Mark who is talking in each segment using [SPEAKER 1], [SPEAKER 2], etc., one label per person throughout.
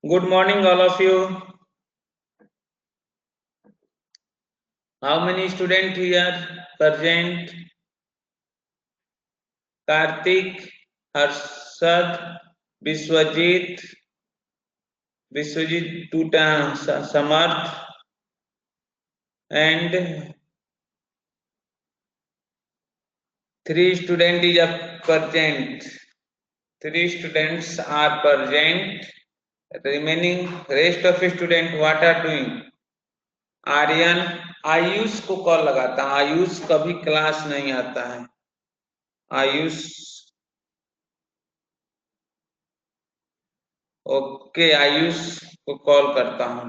[SPEAKER 1] Good morning, all of you. How many students here present? Karthik, Harshad, Biswajit, Tuta, Samarth, and 3 students is present. 3 students are present. Remaining rest of students what are doing? Aryan, Ayush को call लगाता है। आयुष कभी class नहीं आता है। Ayush, okay, Ayush को call करता हूं।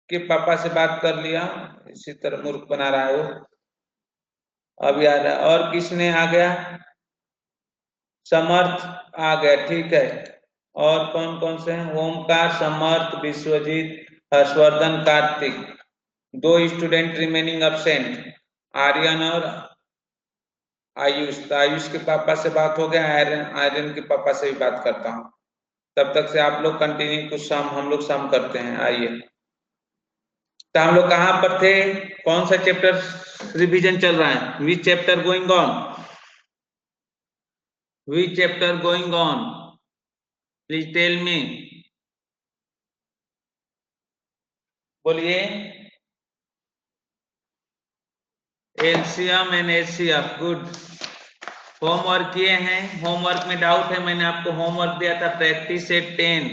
[SPEAKER 1] कि पापा से बात कर लिया, इसी तरह मूर्ख बना रहा है वो। अभी आ रहा है। और किसने आ गया? समर्थ आ गया, ठीक है। और कौन कौन से हैं? Omkar, Samarth, Vishwajeet, Harshvardhan, Kartik. 2 student remaining absent, Aryan और आयुष। तो आयुष के पापा से बात हो गया, आर्यन के पापा से भी बात करता हूँ। तब तक से आप लोग कंटिन्यू कुछ सम हम लोग सम करते हैं। आइए, तो हम लोग कहाँ पर थे? कौन सा चैप्टर रिवीजन चल रहा है? Which chapter going on? Which chapter going on? Please tell me, बोलिए। LCM and HCF, good. Homework किए हैं? होमवर्क में डाउट है? मैंने आपको होमवर्क दिया था प्रैक्टिस सेट 10।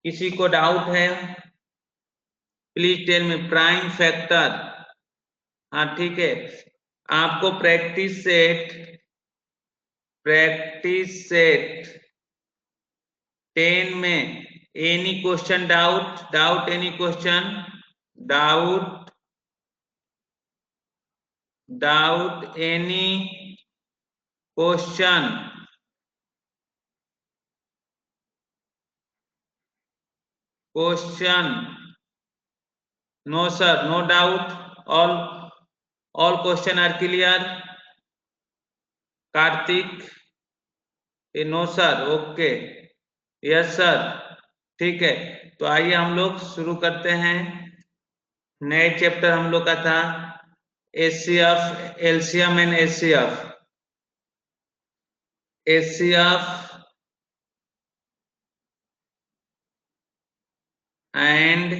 [SPEAKER 1] किसी को डाउट है? Please tell me. Prime factor, हाँ ठीक है। आपको प्रैक्टिस सेट 10 में any question doubt any question doubt any question? No sir, no doubt, all question are clear? Kartik, no sir, okay, yes sir, ठीक है। तो आइए हम लोग शुरू करते हैं। नए चैप्टर हम लोग का था HCF, LCM and HCF and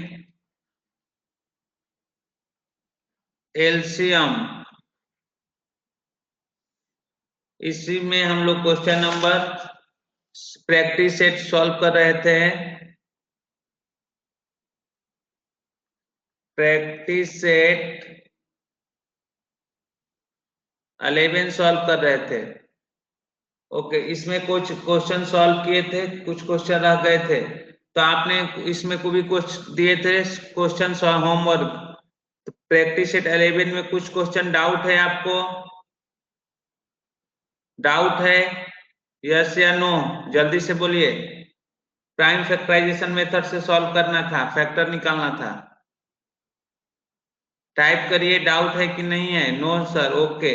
[SPEAKER 1] LCM, इसी में हम लोग question number practice set solve कर रहे थे। प्रैक्टिस सेट 11 सॉल्व कर रहे थे। ओके, इसमें कुछ क्वेश्चन सॉल्व किए थे, कुछ क्वेश्चन रह गए थे, तो आपने इसमें को भी कुछ दिए थे क्वेश्चन होमवर्क। तो प्रैक्टिस सेट 11 में कुछ क्वेश्चन डाउट है आपको? डाउट है? यस या नो, जल्दी से बोलिए। प्राइम फैक्टराइजेशन मेथड से सॉल्व करना था, फैक्टर निकालना था। टाइप करिए, डाउट है कि नहीं है? नो सर, ओके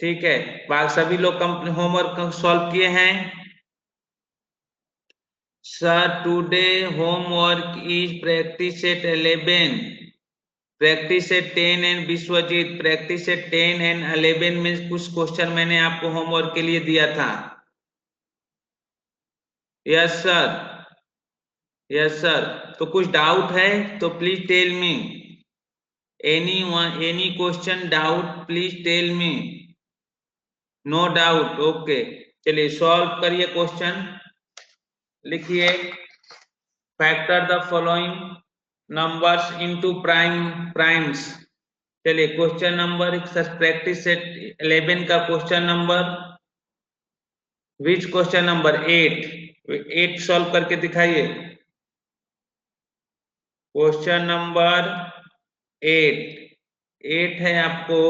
[SPEAKER 1] ठीक है। बाकी सभी लोग होमवर्क सॉल्व किए हैं? Sir today homework is practice set 11, practice set 10 and Vishwajit, practice set 10 and 11 में कुछ क्वेश्चन मैंने आपको होमवर्क के लिए दिया था। Yes sir, yes sir. तो कुछ डाउट है तो please tell me, any question doubt please tell me. No doubt, okay. चलिए सॉल्व करिए क्वेश्चन। लिखिए, factor the following numbers into primes. चलिए क्वेश्चन नंबर प्रैक्टिस सेट 11 का question number, which question number 8 solve करके दिखाइए। Question number 8 है आपको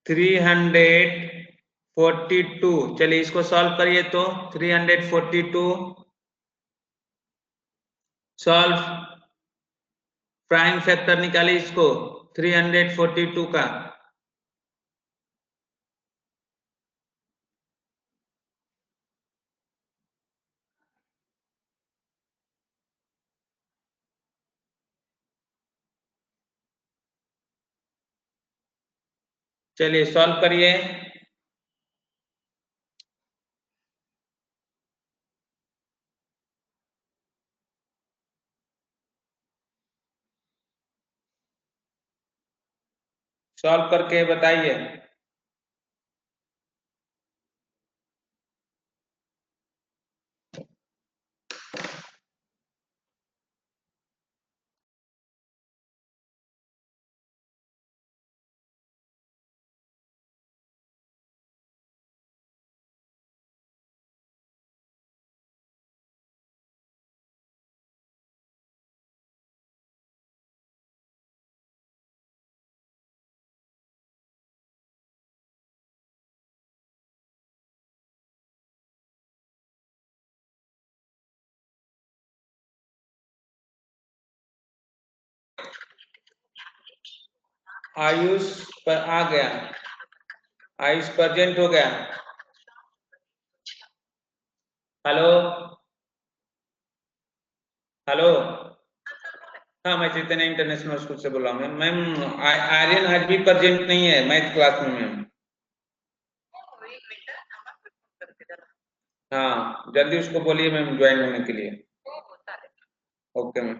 [SPEAKER 1] 342। चलिए इसको सॉल्व करिए तो 342 सॉल्व, प्राइम फैक्टर निकालिए इसको 342 का। चलिए सॉल्व करिए। सॉल्व करके बताइए। आयुष पर आ गया, आयुष प्रेजेंट हो गया। हेलो हेलो, हाँ मैं चैतन्य इंटरनेशनल स्कूल से बोल रहा हूँ मैम। आर्यन आज भी प्रेजेंट नहीं है मैथ क्लास में मैम। हाँ जल्दी उसको बोलिए मैम ज्वाइन होने के लिए। Okay ma'am.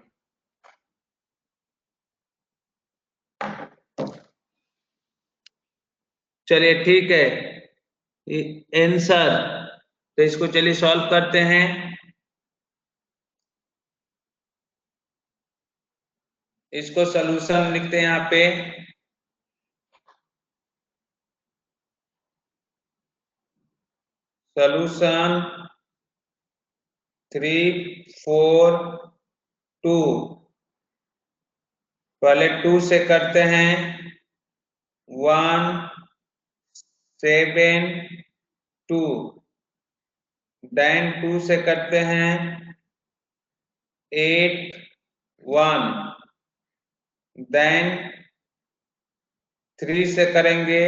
[SPEAKER 1] चलिए ठीक है, आंसर तो इसको चलिए सॉल्व करते हैं। इसको सॉल्यूशन लिखते हैं यहाँ पे। सॉल्यूशन 342, पहले 2 से करते हैं 172, देन 2 से करते हैं 81, देन 3 से करेंगे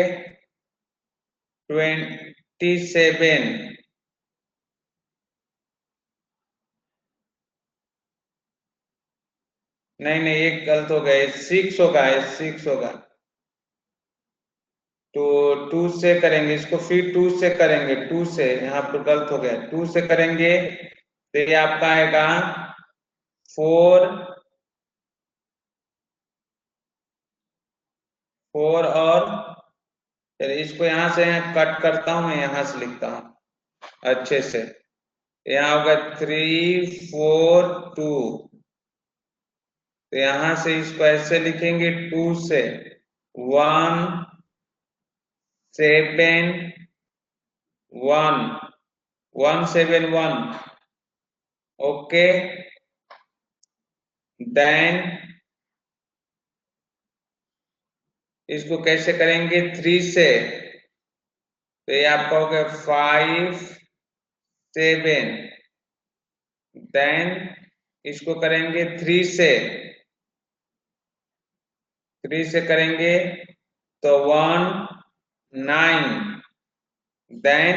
[SPEAKER 1] 27, नहीं नहीं एक गलत हो गया, 6 होगा, 6 होगा। तो 2 से करेंगे इसको, फिर 2 से करेंगे, 2 से यहाँ पर गलत हो गया, 2 से करेंगे तो ये आपका आएगा 4 4 और चलिए इसको यहां से कट करता हूं, मैं यहां से लिखता हूं अच्छे से। यहाँ होगा 3 4 2, तो यहां से इसको ऐसे लिखेंगे 2 से 1 7 1 1 7 1, ओके। देन इसको कैसे करेंगे 3 से, तो ये आपका हो गया 5 7, देन इसको करेंगे 3 से करेंगे तो 1 9, देन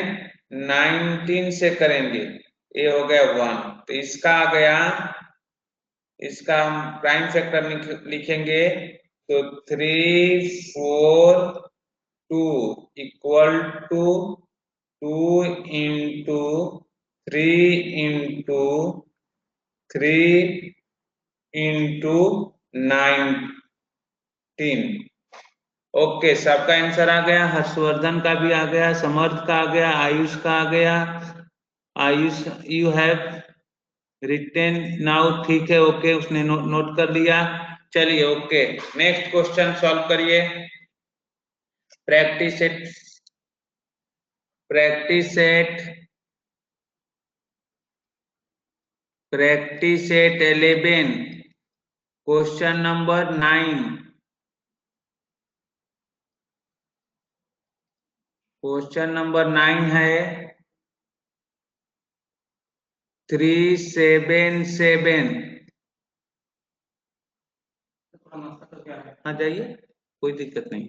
[SPEAKER 1] 19 से करेंगे, ये हो गया 1, तो इसका आ गया, इसका हम प्राइम फैक्टर लिखेंगे तो 3 4 2 equal to 2 into 3 into 3 into 19। Okay, सबका आंसर आ गया, हर्षवर्धन का भी आ गया, समर्थ का आ गया, आयुष का आ गया। Ayush you have written now, ठीक है, ओके, उसने नोट कर लिया। चलिए ओके, नेक्स्ट क्वेश्चन सॉल्व करिए। Practice set 11, question number 9। Question number 9 है 377। हाँ जाइए, कोई दिक्कत नहीं।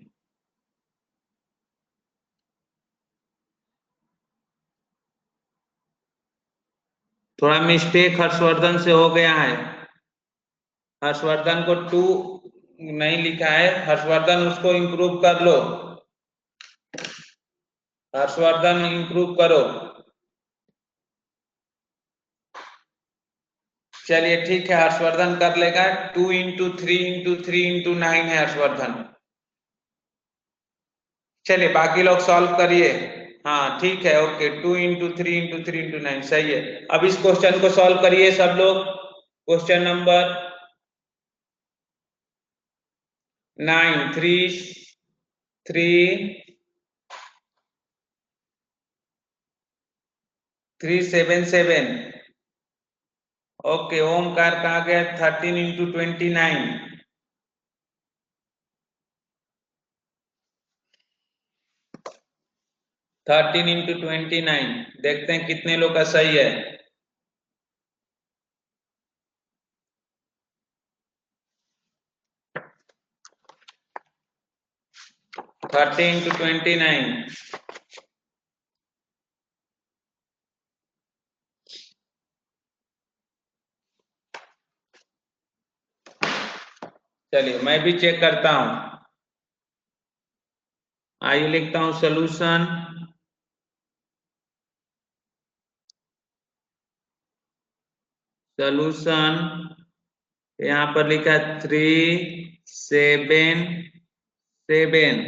[SPEAKER 1] थोड़ा मिस्टेक हर्षवर्धन से हो गया है, हर्षवर्धन को 2 नहीं लिखा है, हर्षवर्धन उसको इम्प्रूव कर लो, हर्षवर्धन इम्प्रूव करो। चलिए ठीक है, हर्षवर्धन कर लेगा। 2 इंटू 3 इंटू 3 इंटू 9 है हर्षवर्धन। चलिए बाकी लोग सॉल्व करिए। हाँ ठीक है, ओके, 2 इंटू 3 इंटू 3 इंटू 9 सही है। अब इस क्वेश्चन को सॉल्व करिए सब लोग। Question number 9 377। ओके, ओमकार का आ गया 13 इंटू 29। 13 इंटू 29, देखते हैं कितने लोग का सही है। थर्टी इंटू 29, चलिए मैं भी चेक करता हूं। आइए लिखता हूं सोल्यूशन। सोल्यूशन यहाँ पर लिखा 377,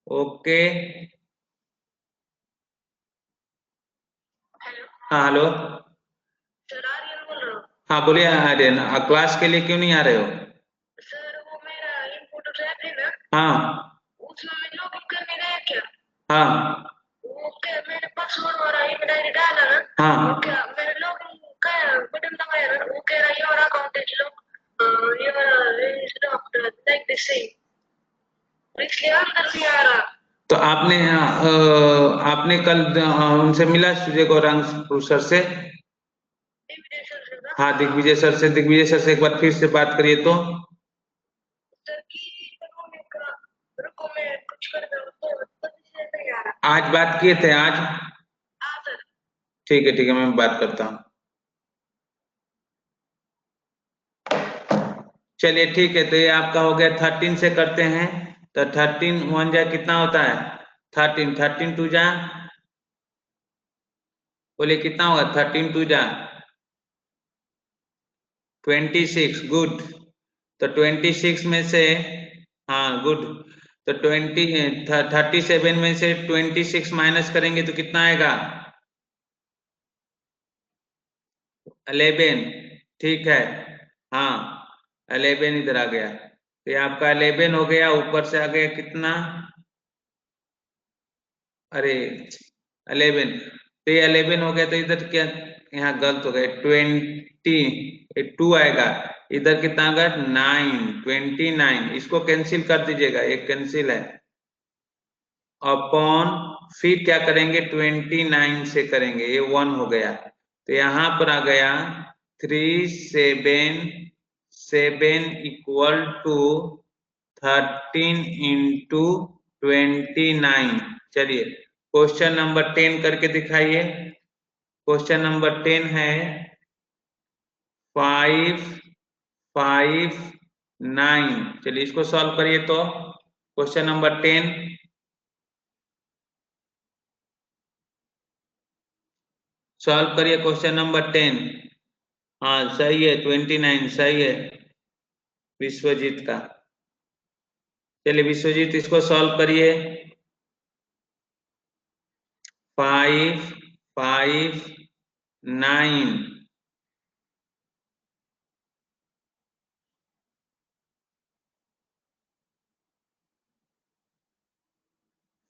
[SPEAKER 1] ओके। हाँ हेलो,
[SPEAKER 2] सर आर्यन बोल रहा हूँ।
[SPEAKER 1] हाँ बोलिए आर्यन, क्लास के लिए क्यों नहीं आ रहे हो?
[SPEAKER 2] सर वो मेरा इनपुट ऐप है ना,
[SPEAKER 1] हाँ
[SPEAKER 2] उसमें मैं लॉगिन करने गया क्या,
[SPEAKER 1] हाँ
[SPEAKER 2] वो क्या मैंने पासवर्ड और ईमेल आईडी डाला ना,
[SPEAKER 1] हाँ
[SPEAKER 2] वो क्या मैंने लॉगिन का बटन दबाया ना, वो कह रहा है your account is locked, your is locked like this same, इसलिए अंदर नहीं आ रहा।
[SPEAKER 1] तो आपने कल उनसे मिला सूर्य गौरांग सर से?
[SPEAKER 2] दिग्विजय सर से ना?
[SPEAKER 1] हाँ दिग्विजय सर से, दिग्विजय सर से एक बार फिर से बात करिए तो।
[SPEAKER 2] सर की इकोनॉमिक का रुको मैं कुछ करता हूँ तो नहीं आ रहा।
[SPEAKER 1] आज बात किए थे आज?
[SPEAKER 2] हाँ सर।
[SPEAKER 1] ठीक है मैं बात करता हूँ। चलिए ठीक है, तो ये आपका हो गया 13 से करते हैं, तो 13 1 जा कितना होता है? 13 13 2 जा, बोले कितना होगा? 13 2 जा 26, गुड। तो 26 में से हाँ गुड। तो 37 में से 26 माइनस करेंगे तो कितना आएगा? 11। ठीक है। हाँ 11 इधर आ गया, तो ये आपका 11 हो गया। ऊपर से आ गया कितना? अरे 11, तो ये 11 हो गया, तो इधर क्या, यहाँ गलत हो गया, 22 आएगा। इधर कितना होगा? 9, 29। इसको कैंसिल कर दीजिएगा, एक कैंसिल है। अपॉन, फिर क्या करेंगे? 29 से करेंगे, ये 1 हो गया। तो यहाँ पर आ गया 377 इक्वल टू 13 इंटू 29। चलिए क्वेश्चन नंबर 10 करके दिखाइए। क्वेश्चन नंबर 10 है 559। चलिए इसको सॉल्व करिए। तो क्वेश्चन नंबर 10 सॉल्व करिए। Question number 10। हाँ सही है, 29 सही है विश्वजीत का। चलिए विश्वजीत इसको सॉल्व करिए। 559।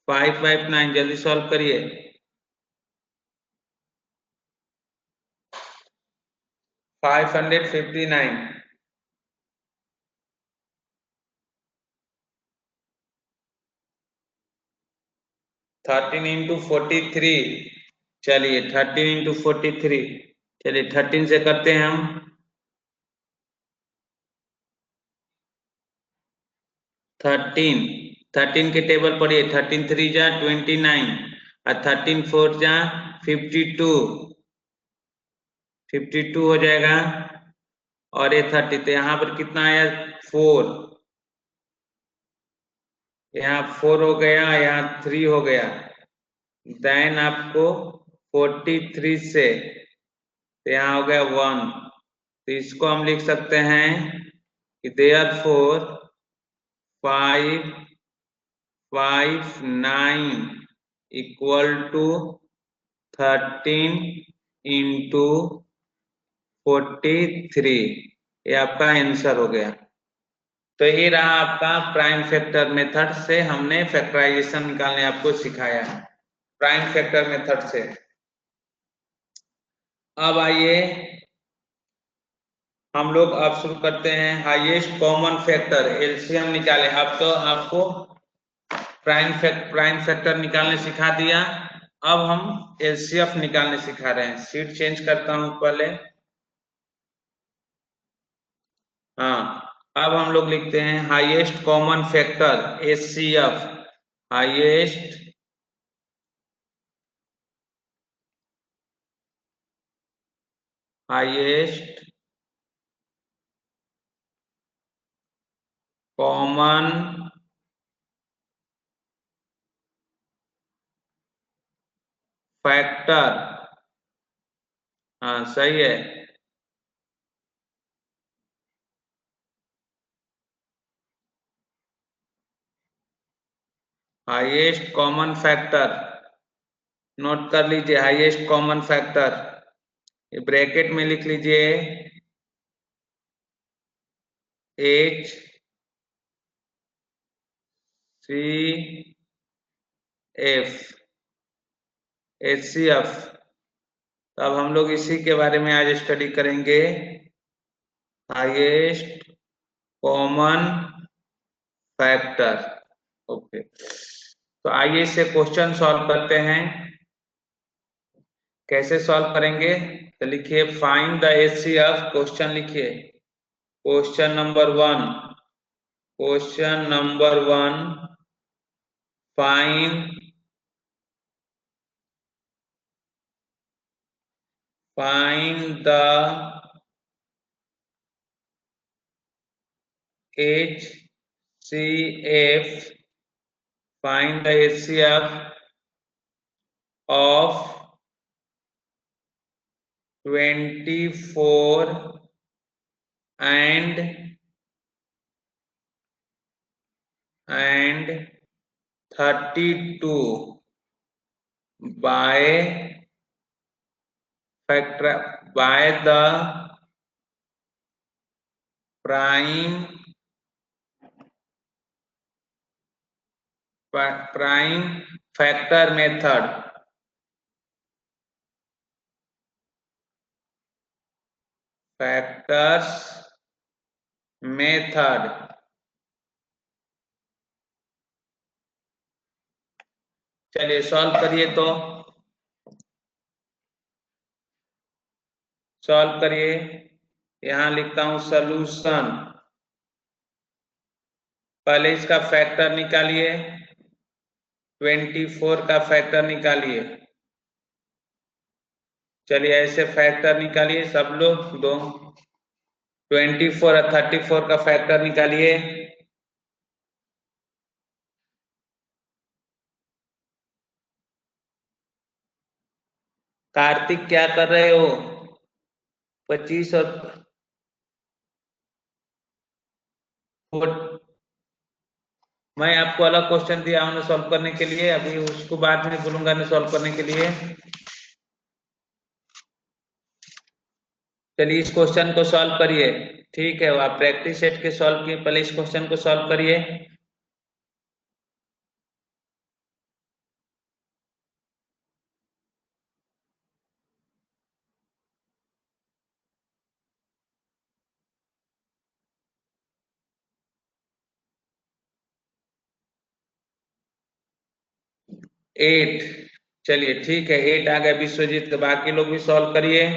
[SPEAKER 1] 559 जल्दी सॉल्व करिए। 559। 13 इंटू 43। चलिए 13 इंटू 43। चलिए 13 से करते हैं हम। 13 के टेबल पढ़िए। 13 3 जा 29 और 13 4 जा 52। 52 हो जाएगा। और ये 30, तो यहाँ पर कितना आया? 4। यहाँ 4 हो गया, यहाँ 3 हो गया। देन आपको 43 से, तो यहाँ हो गया 1। तो इसको हम लिख सकते हैं कि देयरफॉर 559 इक्वल टू 13 इंटू 43। ये आपका आंसर हो गया। तो ये रहा आपका प्राइम फैक्टर मेथड से हमने फैक्टराइजेशन निकालने आपको सिखाया है, प्राइम फैक्टर मेथड से। अब आइए हम लोग अब शुरू करते हैं हाईएस्ट कॉमन फैक्टर एलसीएम निकाले। अब तो आपको प्राइम फैक्टर निकालने सिखा दिया। अब हम एलसीएफ निकालने सिखा रहे हैं। शीट चेंज करता हूं पहले। हाँ अब हम लोग लिखते हैं highest common factor HCF. Highest highest common factor. हाँ सही है। हाईएस्ट कॉमन फैक्टर नोट कर लीजिए। हाईएस्ट कॉमन फैक्टर ये ब्रैकेट में लिख लीजिए एच सी एफ, एचसीएफ। तो अब हम लोग इसी के बारे में आज स्टडी करेंगे। Highest common factor. ओके, तो आइए इसे क्वेश्चन सॉल्व करते हैं। कैसे सॉल्व करेंगे? तो लिखिए फाइंड द एचसीएफ। क्वेश्चन लिखिए। Question number 1। Question number 1, find the HCF, find the HCF of 24 and and 32 by factor by the prime factor method. factors method. चलिए सॉल्व करिए, तो सॉल्व करिए। यहां लिखता हूं सॉल्यूशन। पहले इसका फैक्टर निकालिए, 24 का फैक्टर निकालिए। चलिए ऐसे फैक्टर निकालिए सब लोग। दो 24 और 34 का फैक्टर निकालिए। कार्तिक क्या कर रहे हो? 25 और मैं आपको अलग क्वेश्चन दिया हूं सॉल्व करने के लिए, अभी उसको बाद में बोलूंगा ना सॉल्व करने के लिए। चलिए इस क्वेश्चन को सॉल्व करिए। ठीक है, आप प्रैक्टिस सेट के सॉल्व किए, पहले इस क्वेश्चन को सॉल्व करिए। एट। चलिए ठीक है, 8 आ गया विश्वजीत, तो बाकी लोग भी सॉल्व करिए।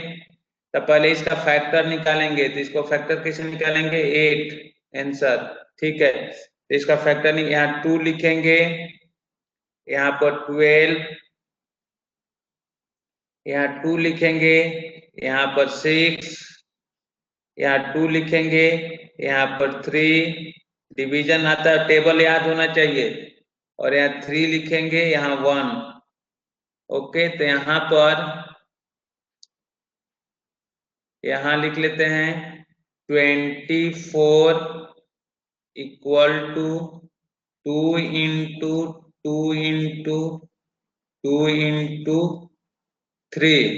[SPEAKER 1] तो पहले इसका फैक्टर निकालेंगे, तो इसको फैक्टर कैसे निकालेंगे? 8 आंसर। ठीक है, तो इसका फैक्टर नहीं, यहाँ 2 लिखेंगे, यहाँ पर 12, यहाँ 2 लिखेंगे, यहाँ पर 6, यहाँ 2 लिखेंगे, यहाँ पर 3, डिवीजन आता है, टेबल याद होना चाहिए, और यहाँ 3 लिखेंगे, यहाँ 1। ओके, तो यहाँ पर यहाँ लिख लेते हैं 24 equal to 2 into 2 into 2 into 3।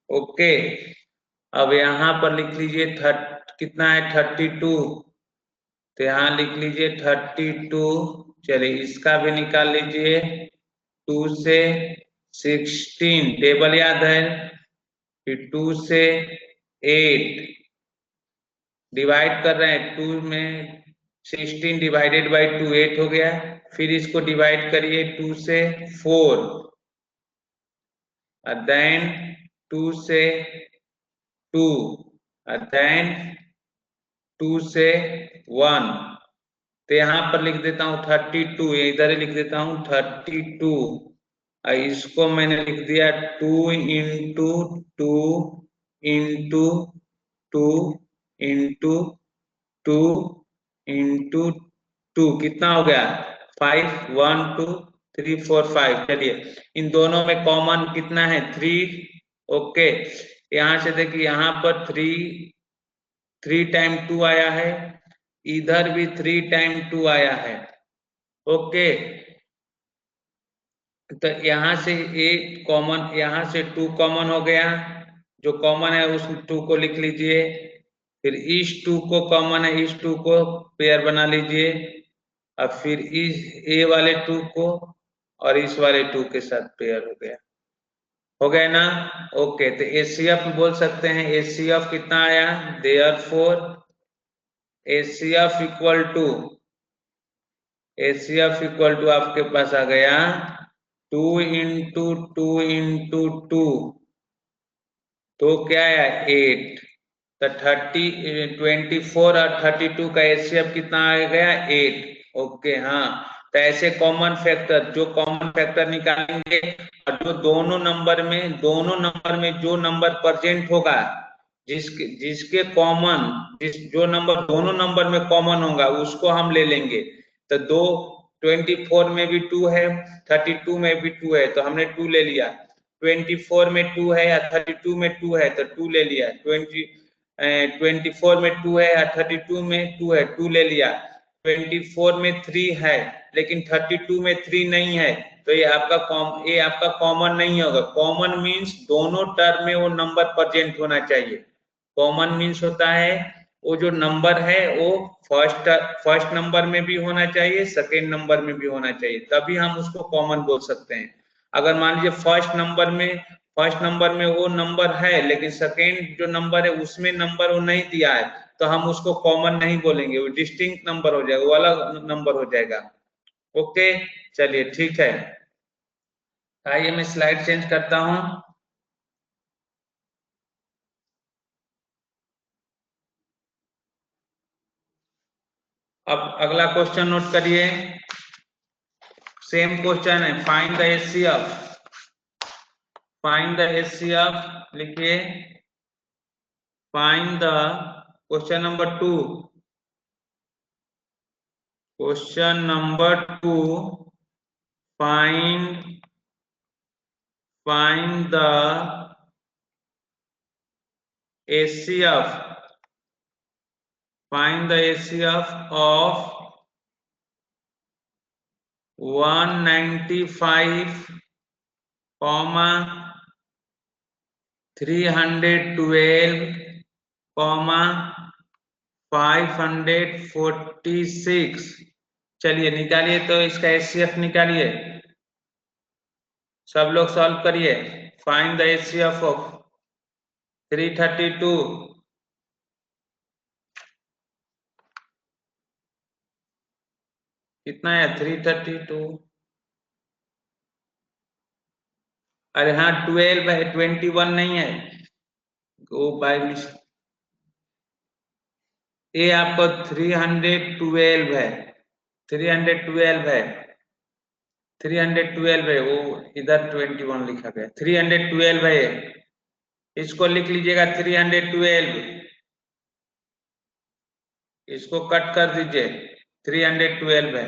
[SPEAKER 1] Okay, अब यहाँ पर लिख लीजिए कितना है 32, तो यहाँ लिख लीजिए 32। चलिए इसका भी निकाल लीजिए, 2 से 16, टेबल याद है, फिर 2 से 8, डिवाइड कर रहे हैं 2 में, 16 डिवाइडेड बाई 2 8 हो गया। फिर इसको डिवाइड करिए 2 से 4, और देन 2 से 2, और देन 2 से 1। तो यहाँ पर लिख देता हूँ 32, इधर ही लिख देता हूँ 32, और इसको मैंने लिख दिया 2 इंटू 2 इंटू 2 इंटू 2 इंटू 2, कितना हो गया 5, 1 2 3 4 5। चलिए इन दोनों में कॉमन कितना है 3। ओके, यहाँ से देखिए, यहाँ पर 3 टाइम 2 आया है, इधर भी 3 टाइम 2 आया है। ओके, तो यहाँ से 8 कॉमन, यहाँ से 2 कॉमन हो गया, जो कॉमन है उस 2 को लिख लीजिए। फिर इस 2 को कॉमन है, इस 2 को पेयर बना लीजिए, अब फिर इस ए वाले 2 को और इस वाले 2 के साथ पेयर हो गया। हो गया ना? ओके, तो एचसीएफ बोल सकते हैं, एचसीएफ कितना आया, therefore HCF equal to, HCF equal to आपके पास आ गया 2 इंटू 2 इंटू 2, तो क्या है 8। तो 24 और 32 का एचसीएफ कितना आ गया 8। ओके, हाँ, तो ऐसे कॉमन फैक्टर, जो कॉमन फैक्टर निकालेंगे, और जो दोनों नंबर में जो नंबर प्रेजेंट होगा, जिसके कॉमन, जो नंबर दोनों नंबर में कॉमन होगा उसको हम ले लेंगे। तो 24 में भी 2 है, 32 में भी 2 है, तो हमने 2 ले लिया। 24 में 2 है या 32 में 2 है, तो 2 ले लिया। 24 में 2 है या 32 में 2 है, 2 ले लिया। 24 में 3 है लेकिन 32 में 3 नहीं है, तो ये आपका कॉमन नहीं होगा। कॉमन मीन्स दोनों टर्म में वो नंबर प्रेजेंट होना चाहिए। कॉमन मीन्स होता है वो जो नंबर है वो फर्स्ट नंबर में भी होना चाहिए, सेकेंड नंबर में भी होना चाहिए, तभी हम उसको कॉमन बोल सकते हैं। अगर मान लीजिए फर्स्ट नंबर में वो नंबर है लेकिन सेकेंड जो नंबर है उसमें नंबर वो नहीं दिया है, तो हम उसको कॉमन नहीं बोलेंगे, वो डिस्टिंक्ट नंबर हो जाएगा, वो अलग नंबर हो जाएगा। ओके, चलिए ठीक है। आइए मैं स्लाइड चेंज करता हूं। अब अगला क्वेश्चन नोट करिए। सेम क्वेश्चन है, फाइंड द HCF लिखिए। Find the question number 2, find the HCF of 195, 312, 546। चलिए निकालिए, तो इसका HCF निकालिए, सब लोग सॉल्व करिए। फाइंड द HCF ऑफ 332, कितना है 332? अरे हाँ 12 है, 21 नहीं है, वो बाय मिस्टेक। ये आपको 312 है, 312 है, 312 है, वो इधर 21 लिखा गया, 312 है ये। इसको लिख लीजिएगा 312, इसको कट कर दीजिए, 312 है।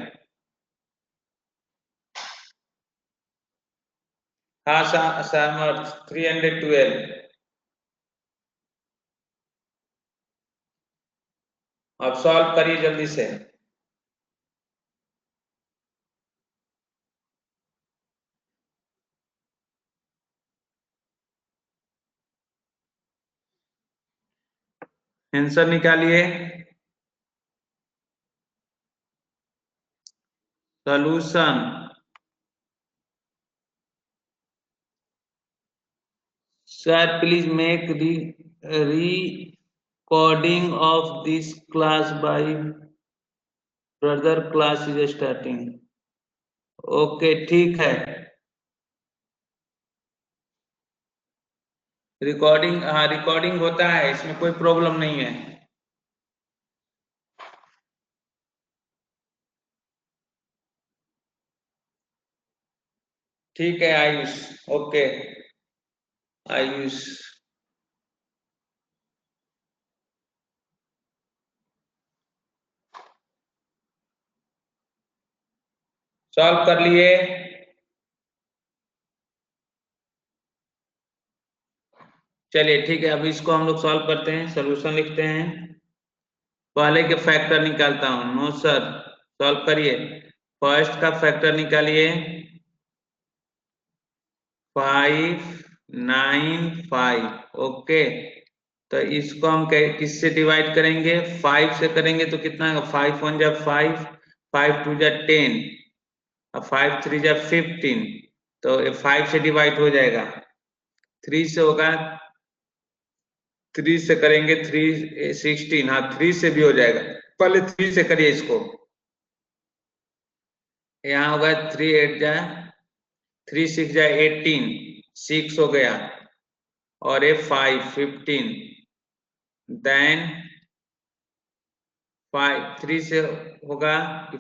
[SPEAKER 1] हाँ सहमत, 312। अब सॉल्व करिए जल्दी से। आंसर निकालिए, solution. Sir please make recording of this class by brother, class is starting। Okay ठीक है, रिकॉर्डिंग, हाँ रिकॉर्डिंग होता है, इसमें कोई प्रॉब्लम नहीं है। ठीक है आयुष, ओके आयुष। सॉल्व कर लिए? चलिए ठीक है, अभी इसको हम लोग सॉल्व करते हैं, सोल्यूशन लिखते हैं। पहले के फैक्टर निकालता हूं। नो सर, सॉल्व करिए। फर्स्ट का फैक्टर निकालिए, 595। ओके, तो इसको हम किससे डिवाइड करेंगे? 5 से करेंगे तो कितना होगा? 5 1 जा 5, 5 2 जा 10, और 5 3 जा 15, तो ये 5 से डिवाइड हो जाएगा। 3 से होगा, 3 से करेंगे 3 16, हाँ 3 से भी हो जाएगा। पहले 3 से करिए इसको, यहाँ होगा 3 8 जा 3 6 जा 18, 6 हो गया, और ये 5 15, देन 3 से होगा कि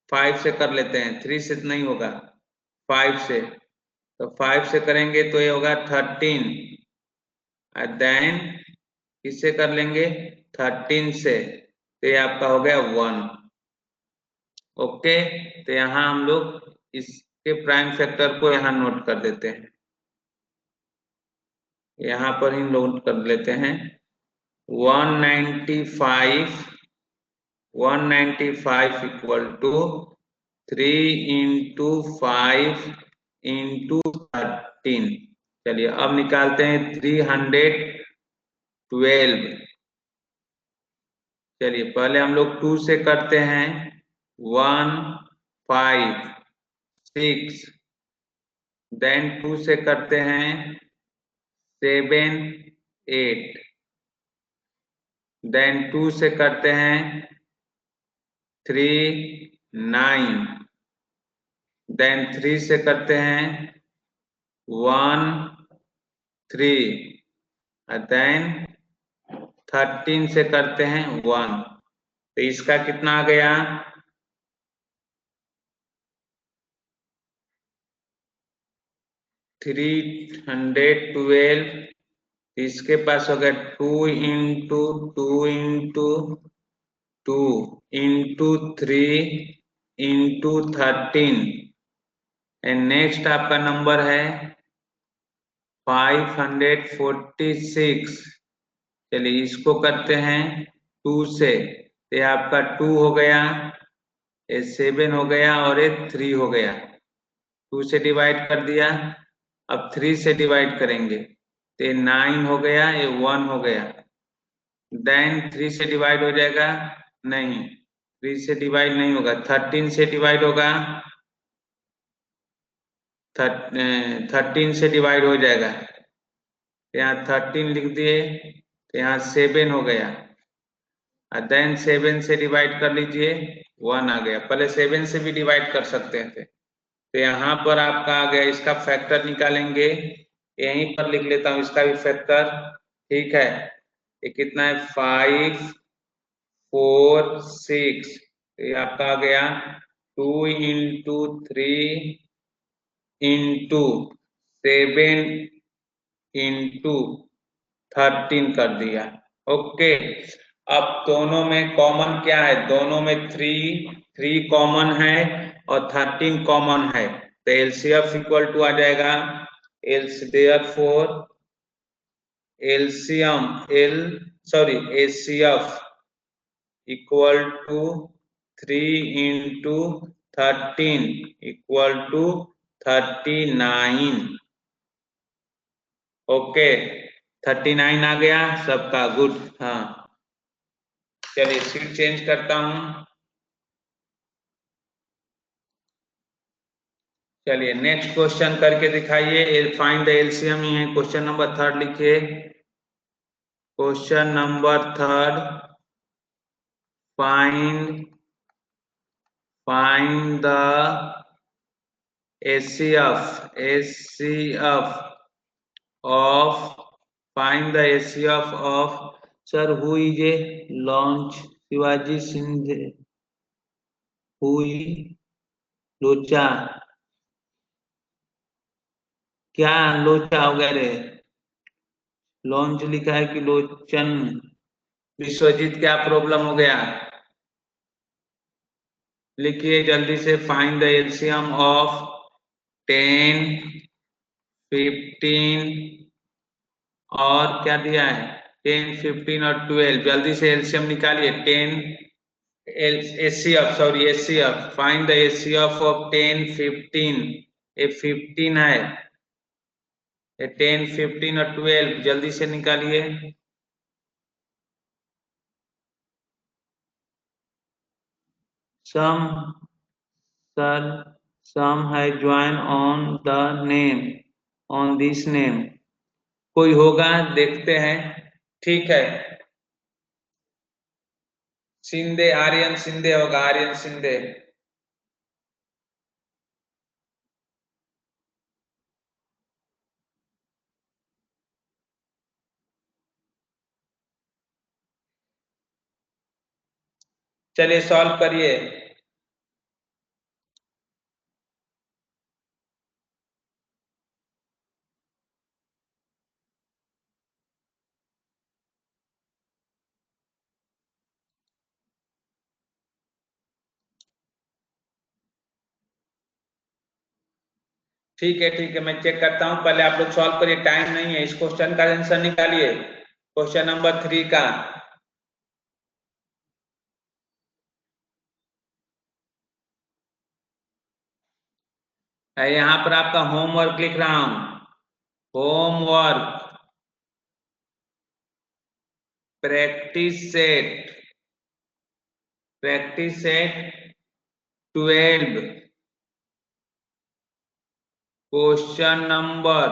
[SPEAKER 1] 5 से कर लेते हैं, 3 से नहीं होगा, 5 से, तो 5 से करेंगे तो ये होगा 13, और देन किससे कर लेंगे? 13 से, तो ये आपका हो गया 1। ओके, तो यहाँ हम लोग इसके प्राइम फैक्टर को यहाँ नोट कर देते हैं, यहाँ पर ही नोट कर लेते हैं। 195 195 इक्वल टू 3 इंटू 5 इंटू 13। चलिए अब निकालते हैं 312। चलिए पहले हम लोग 2 से करते हैं 1 5 6, देन 2 से करते हैं 7 8, देन 2 से करते हैं 3 9, देन 3 से करते हैं 1 3, देन 13 से करते हैं 1। तो इसका कितना आ गया? 312। इसके पास हो गया 2 into 2 into 2 into 3 into 13। And next आपका नंबर है 546। चलिए इसको करते हैं 2 से, ये आपका 2 हो गया, ये 7 हो गया और ये 3 हो गया। 2 से डिवाइड कर दिया, अब 3 से डिवाइड करेंगे तो ये 9 हो गया, ये 1 हो गया। देन 3 से डिवाइड हो जाएगा? नहीं, 3 से डिवाइड नहीं होगा, 13 से डिवाइड होगा। 13 से डिवाइड हो जाएगा, यहाँ 13 लिख दिए तो यहाँ 7 हो गया, देन 7 से डिवाइड कर लीजिए 1 आ गया। पहले 7 से भी डिवाइड कर सकते थे, तो यहाँ पर आपका आ गया। इसका फैक्टर निकालेंगे, यहीं पर लिख लेता हूँ इसका भी फैक्टर। ठीक है, ये कितना है? 5 4 6, ये आपका आ गया 2 इंटू 3 इंटू 7 इंटू 13 कर दिया। ओके, अब दोनों में कॉमन क्या है? दोनों में 3 कॉमन है और 13 कॉमन है, तो एलसीएफ इक्वल टू आ जाएगा therefore HCF equal to 3 into 13 equal to 39। Okay, 39 आ गया सबका? गुड। हाँ, चलिए सीट चेंज करता हूं। चलिए नेक्स्ट क्वेश्चन करके दिखाइए। फाइंड द एलसीएम ही है, क्वेश्चन नंबर 3 लिखिए। Question number 3, find the HCF of sir who is a लॉन्च शिवाजी सिंधे हुई लोचा। क्या लोचा हो गया रे? लॉन्च लिखा है कि लोचन? विश्वजीत क्या प्रॉब्लम हो गया? लिखिए जल्दी से। फाइंड द एलसीएम ऑफ 10 15 और क्या दिया है? 10 15 और 12। जल्दी से एलसीएम निकालिए। 10 HCF find the HCF of 10 15। ये 15 है, ये 10 15 और 12 जल्दी से निकालिए। सर सम है ज्वाइन ऑन दिस नेम। कोई होगा, देखते हैं। ठीक है, शिंदे, आर्यन शिंदे होगा, आर्यन शिंदे। चलिए सॉल्व करिए। ठीक है, मैं चेक करता हूं। पहले आप लोग सॉल्व करिए, टाइम नहीं है। इस क्वेश्चन का आंसर निकालिए, क्वेश्चन नंबर 3 का। यहाँ पर आपका होमवर्क लिख रहा हूं, homework practice set 12 question number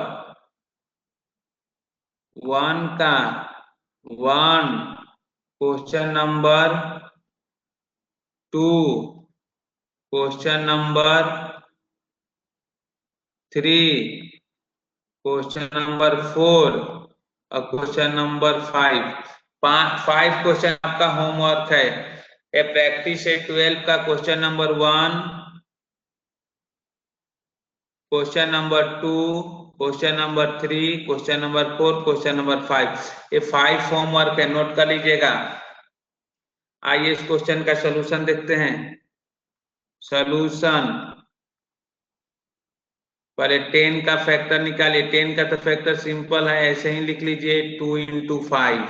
[SPEAKER 1] 1 का 1, question number 2, question number 3, question number 4 और क्वेश्चन नंबर 5। 5 क्वेश्चन आपका होमवर्क है। ये प्रैक्टिस है 12 का question number 1, question number 2, question number 3, question number 4, question number 5। ये 5 होमवर्क है, नोट कर लीजिएगा। आइए इस क्वेश्चन का सलूशन देखते हैं। सलूशन पहले 10 का फैक्टर निकालिए। 10 का तो फैक्टर सिंपल है, ऐसे ही लिख लीजिए 2 × 5।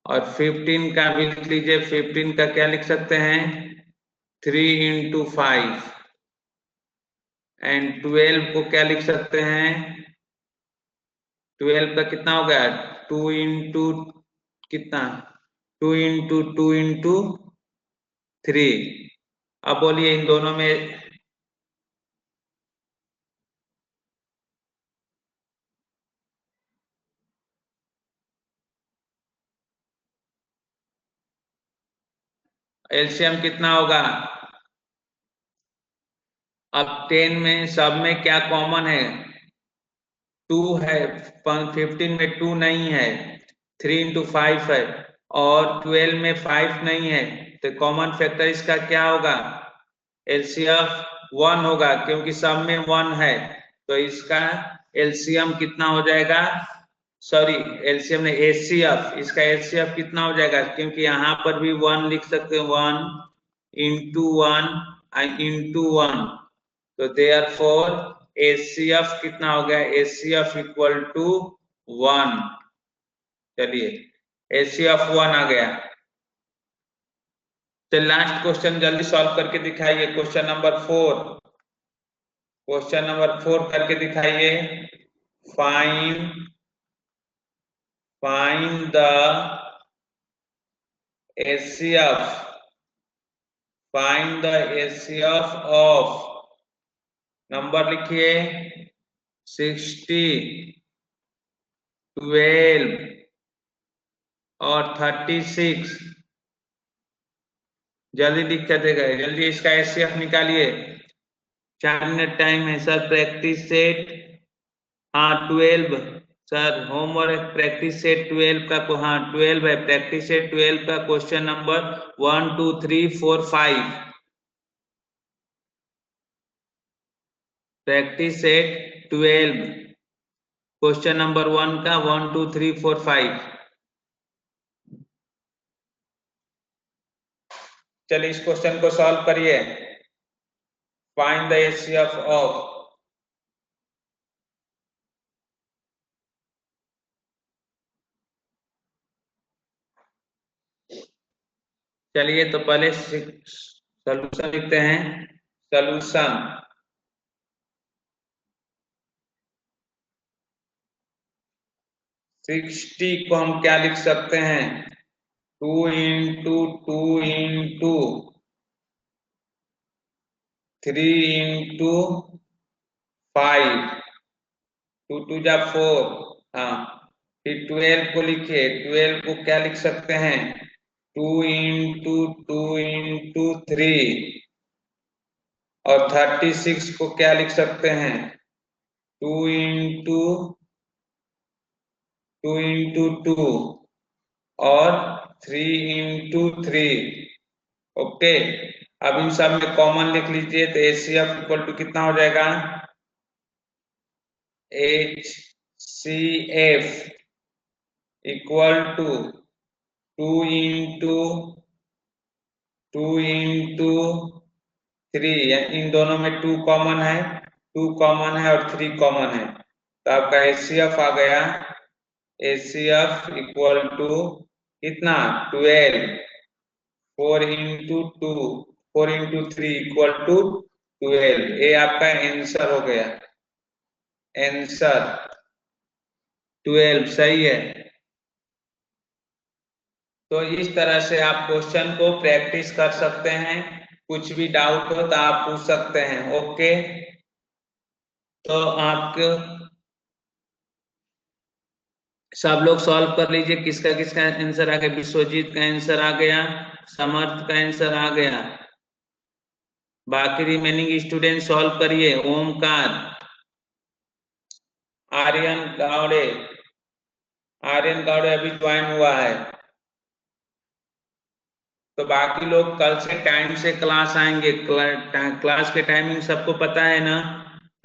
[SPEAKER 1] और 15 का भी लिख लीजिए। 15 का क्या लिख सकते हैं, 3 × 5। एंड 12 को क्या लिख सकते हैं, 12 का कितना हो गया, 2 × कितना, 2 × 2 × 3। अब बोलिए इन दोनों में एलसीएम कितना होगा। अब 10 में सब में क्या कॉमन है, 2 है। 15 में 2 नहीं है, 3 × 5 है। और 12 में 5 नहीं है, तो कॉमन फैक्टर इसका क्या होगा, एलसीएम 1 होगा, क्योंकि सब में 1 है। तो इसका एलसीएम कितना हो जाएगा, सॉरी एलसीएम ने एचसीएफ, इसका एचसीएफ कितना हो जाएगा, क्योंकि यहाँ पर भी 1 लिख सकते हैं, 1 × 1 × 1। तो देयरफॉर एचसीएफ कितना हो गया, एचसीएफ = 1। चलिए एचसीएफ 1 आ गया। तो लास्ट क्वेश्चन जल्दी सॉल्व करके दिखाइए। क्वेश्चन नंबर 4, क्वेश्चन नंबर 4 करके दिखाइए। Find the HCF, find the HCF of, number लिखिए 60, 12 और 36। जल्दी दिक्कत है, जल्दी इसका एचसीएफ निकालिए, 4 मिनट टाइम है सर। प्रैक्टिस सेट, हाँ 12 सर, होमवर्क प्रैक्टिस सेट 12 का, हाँ 12 है, प्रैक्टिस सेट 12 का question number 1 2 3 4 5। Practice set 12 question number 1 का 1 2 3 4 5। चलिए इस क्वेश्चन को सॉल्व करिए। फाइंड द एचसीएफ ऑफ, चलिए तो पहले सॉल्यूशन लिखते हैं। सॉल्यूशन, सिक्सटी को हम क्या लिख सकते हैं, 2 × 2 × 3 × 5, 2 2 जा 4। हाँ फिर 12 को लिखिए, 12 को क्या लिख सकते हैं, 2 × 2 × 3। और 36 को क्या लिख सकते हैं, 2 × 2 × 2 और 3 × 3। ओके, अब इन सब में कॉमन लिख लीजिए, तो एचसीएफ = कितना हो जाएगा, HCF = 2 × 2 × 3। इन दोनों में 2 कॉमन है, 2 कॉमन है और 3 कॉमन है, तो आपका एचसीएफ आ गया, एचसीएफ = कितना, 12। 4 × 2 4 × 3 = 12। ये आपका आंसर हो गया, आंसर 12 सही है। तो इस तरह से आप क्वेश्चन को प्रैक्टिस कर सकते हैं, कुछ भी डाउट हो तो आप पूछ सकते हैं। ओके, तो आपको सब लोग सॉल्व कर लीजिए, किसका किसका आंसर आ गया। विश्वजीत का आंसर आ गया, समर्थ का आंसर आ गया। बाकी रिमेनिंग स्टूडेंट सॉल्व करिए। ओमकार, आर्यन गावड़े, आर्यन गावड़े अभी ज्वाइन हुआ है। तो बाकी लोग कल से टाइम से क्लास आएंगे। क्लास के टाइमिंग सबको पता है ना,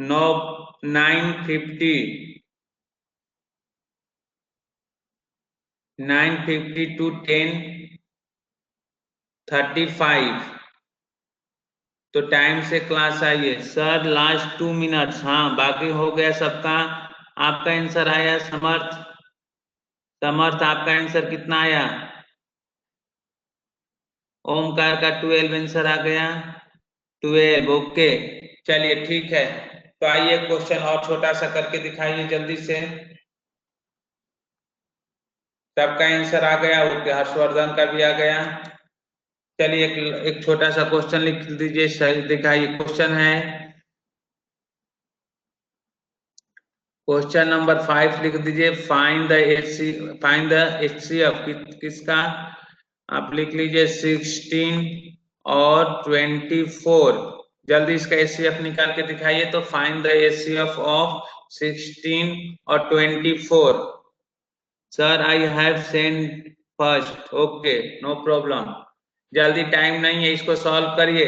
[SPEAKER 1] 9:50 टू 10:35। तो टाइम से क्लास आइए। सर लास्ट 2 मिनट्स, हाँ बाकी हो गया सबका। आपका आंसर आया समर्थ, समर्थ आपका आंसर कितना आया। ओमकार का 12 आंसर आ गया, 12। ओके, चलिए ठीक है। तो आइए क्वेश्चन और छोटा सा करके दिखाइए जल्दी से। सबका आंसर आ गया, ओके, हर्षवर्धन का भी आ गया। चलिए एक छोटा सा क्वेश्चन लिख दीजिए, सही दिखाइए। क्वेश्चन है, क्वेश्चन नंबर 5 लिख दीजिए। फाइंड द HCF किसका, आप लिख लीजिए 16 और 24। जल्दी इसका HCF निकाल के दिखाइए। तो फाइंड द HCF ऑफ 16 और 24। Sir I have send first, okay no problem. जल्दी, टाइम नहीं है, इसको सॉल्व करिए।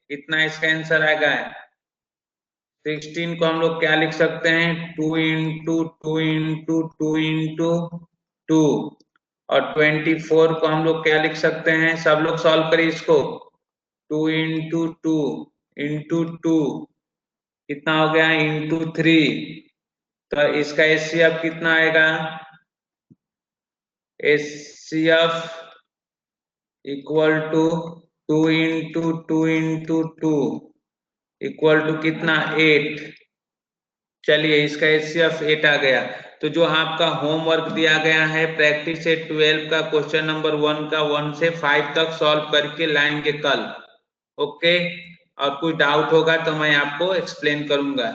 [SPEAKER 1] कितना इसका आंसर आएगा। 16 को हम लोग क्या लिख सकते हैं, 2 इंटू 2 इंटू 2 इंटू 2। और 24 को हम लोग क्या लिख सकते हैं, सब लोग सॉल्व करिए इसको। 2 इंटू 2 इंटू 2 कितना हो गया, इंटू 3। तो इसका HCF कितना आएगा, HCF equal to 2 into 2 into 2 equal to कितना, 8। चलिए इसका HCF 8 आ गया। तो जो आपका होमवर्क दिया गया है, प्रैक्टिस सेट 12 का क्वेश्चन नंबर 1 का 1 से 5 तक सॉल्व करके लाएंगे कल। ओके, और कुछ डाउट होगा तो मैं आपको एक्सप्लेन करूंगा।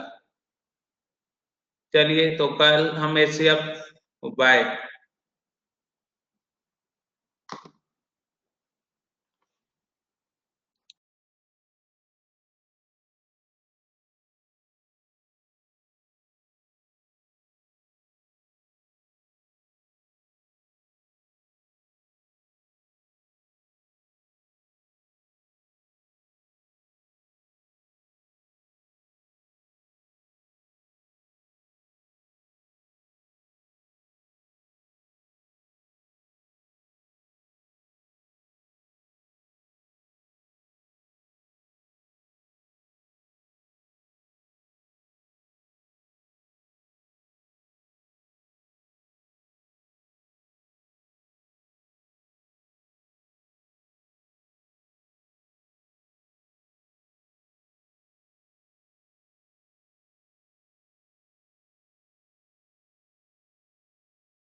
[SPEAKER 1] चलिए तो कल हम HCF, बाय।